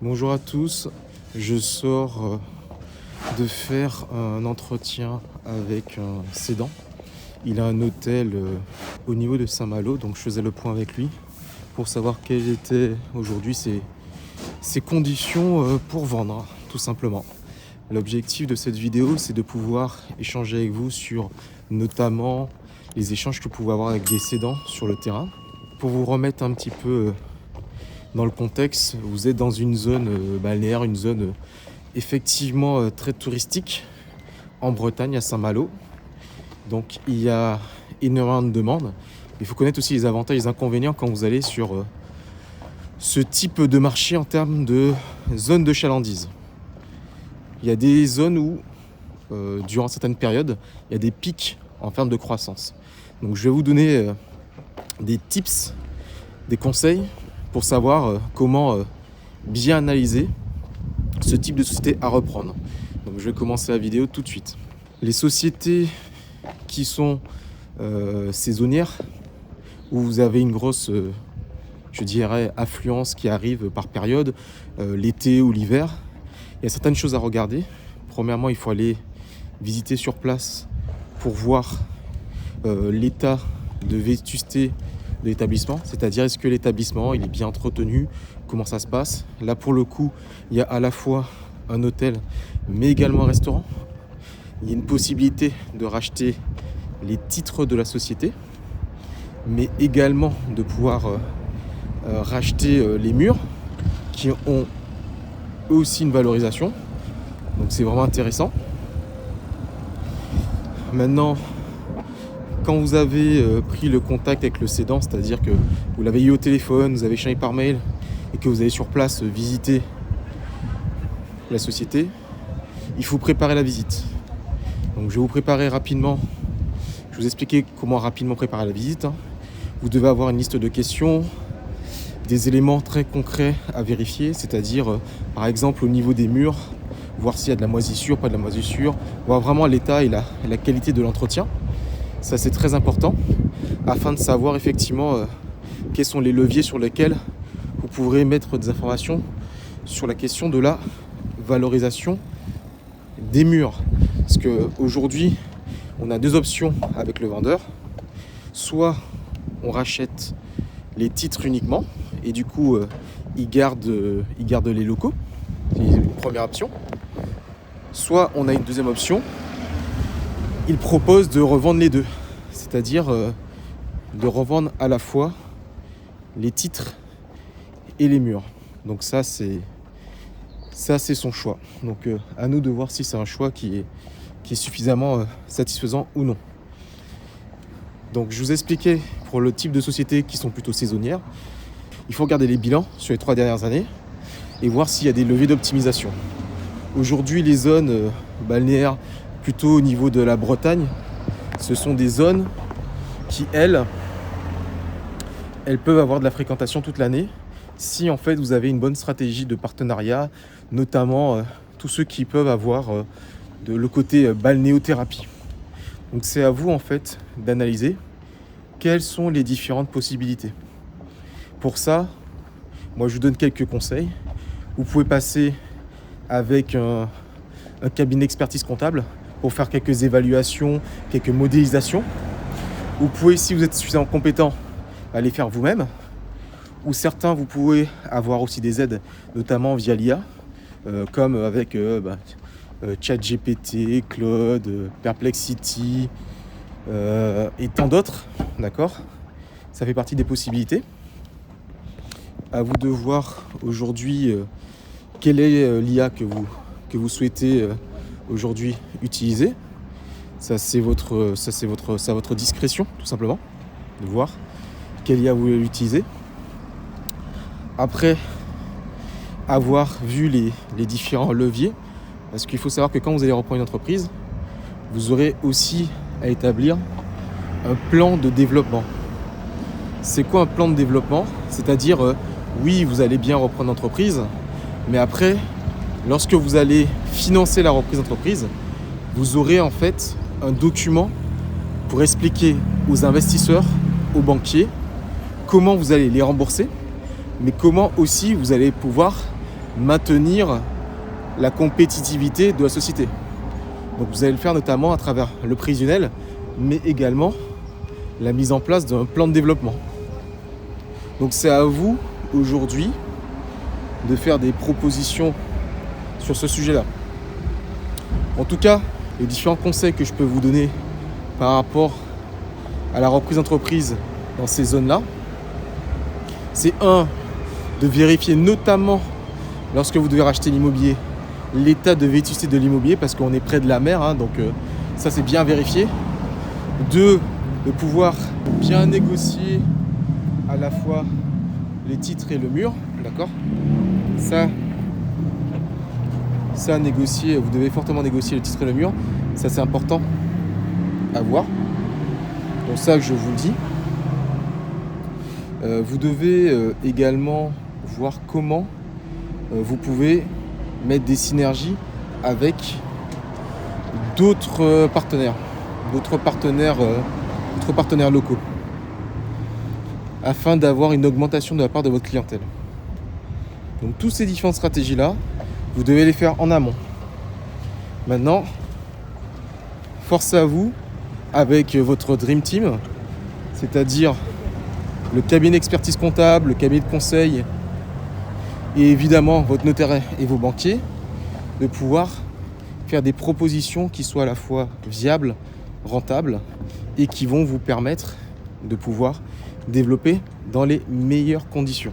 Bonjour à tous, je sors de faire un entretien avec un cédant. Il a un hôtel au niveau de Saint-Malo, donc je faisais le point avec lui pour savoir quelles étaient aujourd'hui ses conditions pour vendre, tout simplement. L'objectif de cette vidéo, c'est de pouvoir échanger avec vous sur notamment les échanges que vous pouvez avoir avec des cédants sur le terrain. Pour vous remettre un petit peu dans le contexte, vous êtes dans une zone balnéaire, une zone effectivement très touristique en Bretagne, à Saint-Malo. Donc il y a énormément de demandes. Il faut connaître aussi les avantages et les inconvénients quand vous allez sur ce type de marché en termes de zone de chalandise. Il y a des zones où, durant certaines périodes, il y a des pics en termes de croissance. Donc je vais vous donner des tips, des conseils pour savoir comment bien analyser ce type de société à reprendre. Donc je vais commencer la vidéo tout de suite. Les sociétés qui sont saisonnières, où vous avez une grosse, je dirais, affluence qui arrive par période, l'été ou l'hiver, il y a certaines choses à regarder. Premièrement, il faut aller visiter sur place pour voir l'état de vétusté de l'établissement, c'est-à-dire est-ce que l'établissement il est bien entretenu, comment ça se passe. Là pour le coup, il y a à la fois un hôtel mais également un restaurant. Il y a une possibilité de racheter les titres de la société, mais également de pouvoir racheter les murs qui ont eux aussi une valorisation. Donc c'est vraiment intéressant. Maintenant, quand vous avez pris le contact avec le cédant, c'est-à-dire que vous l'avez eu au téléphone, vous avez échangé par mail et que vous allez sur place visiter la société, il faut préparer la visite. Donc je vais vous préparer rapidement, je vais vous expliquer comment rapidement préparer la visite. Vous devez avoir une liste de questions, des éléments très concrets à vérifier, c'est-à-dire par exemple au niveau des murs, voir s'il y a de la moisissure, pas de la moisissure, voir vraiment l'état et la qualité de l'entretien. Ça c'est très important afin de savoir effectivement quels sont les leviers sur lesquels vous pourrez mettre des informations sur la question de la valorisation des murs. Parce qu'aujourd'hui on a deux options avec le vendeur. Soit on rachète les titres uniquement et du coup il garde les locaux, c'est une première option. Soit on a une deuxième option, il propose de revendre les deux, c'est-à-dire de revendre à la fois les titres et les murs. Donc ça c'est son choix. Donc à nous de voir si c'est un choix qui est suffisamment satisfaisant ou non. Donc je vous expliquais pour le type de sociétés qui sont plutôt saisonnières, il faut regarder les bilans sur les 3 dernières années et voir s'il y a des leviers d'optimisation. Aujourd'hui les zones balnéaires plutôt au niveau de la Bretagne, ce sont des zones qui, elles peuvent avoir de la fréquentation toute l'année si en fait vous avez une bonne stratégie de partenariat, notamment tous ceux qui peuvent avoir le côté balnéothérapie. Donc c'est à vous en fait d'analyser quelles sont les différentes possibilités. Pour ça, moi je vous donne quelques conseils. Vous pouvez passer avec un cabinet d'expertise comptable pour faire quelques évaluations, quelques modélisations. Vous pouvez, si vous êtes suffisamment compétent, aller faire vous-même. Ou certains, vous pouvez avoir aussi des aides, notamment via l'IA, comme avec ChatGPT, Claude, Perplexity et tant d'autres. D'accord ? Ça fait partie des possibilités. À vous de voir aujourd'hui quelle est l'IA que vous souhaitez aujourd'hui utiliser. Ça c'est votre discrétion tout simplement de voir quelle IA vous voulez utiliser. Après avoir vu les différents leviers, parce qu'il faut savoir que quand vous allez reprendre une entreprise, vous aurez aussi à établir un plan de développement. C'est quoi un plan de développement ? C'est-à-dire oui, vous allez bien reprendre l'entreprise, mais après, lorsque vous allez financer la reprise d'entreprise, vous aurez en fait un document pour expliquer aux investisseurs, aux banquiers, comment vous allez les rembourser, mais comment aussi vous allez pouvoir maintenir la compétitivité de la société. Donc vous allez le faire notamment à travers le prévisionnel, mais également la mise en place d'un plan de développement. Donc c'est à vous aujourd'hui de faire des propositions sur ce sujet-là. En tout cas, les différents conseils que je peux vous donner par rapport à la reprise d'entreprise dans ces zones-là, c'est de vérifier notamment lorsque vous devez racheter l'immobilier, l'état de vétusté de l'immobilier parce qu'on est près de la mer, donc ça c'est bien vérifié. 2, de pouvoir bien négocier à la fois les titres et le mur, d'accord ? Ça négocier, vous devez fortement négocier le titre et le mur, ça c'est important à voir. Donc ça je vous le dis. Vous devez également voir comment vous pouvez mettre des synergies avec d'autres partenaires locaux, afin d'avoir une augmentation de la part de votre clientèle. Donc toutes ces différentes stratégies-là, vous devez les faire en amont. Maintenant, force à vous avec votre Dream Team, c'est-à-dire le cabinet d'expertise comptable, le cabinet de conseil et évidemment votre notaire et vos banquiers, de pouvoir faire des propositions qui soient à la fois viables, rentables et qui vont vous permettre de pouvoir développer dans les meilleures conditions.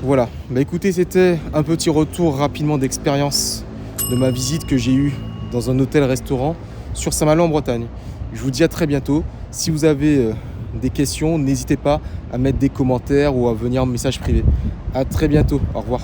Voilà, écoutez, c'était un petit retour rapidement d'expérience de ma visite que j'ai eue dans un hôtel-restaurant sur Saint-Malo en Bretagne. Je vous dis à très bientôt. Si vous avez des questions, n'hésitez pas à mettre des commentaires ou à venir en message privé. À très bientôt, au revoir.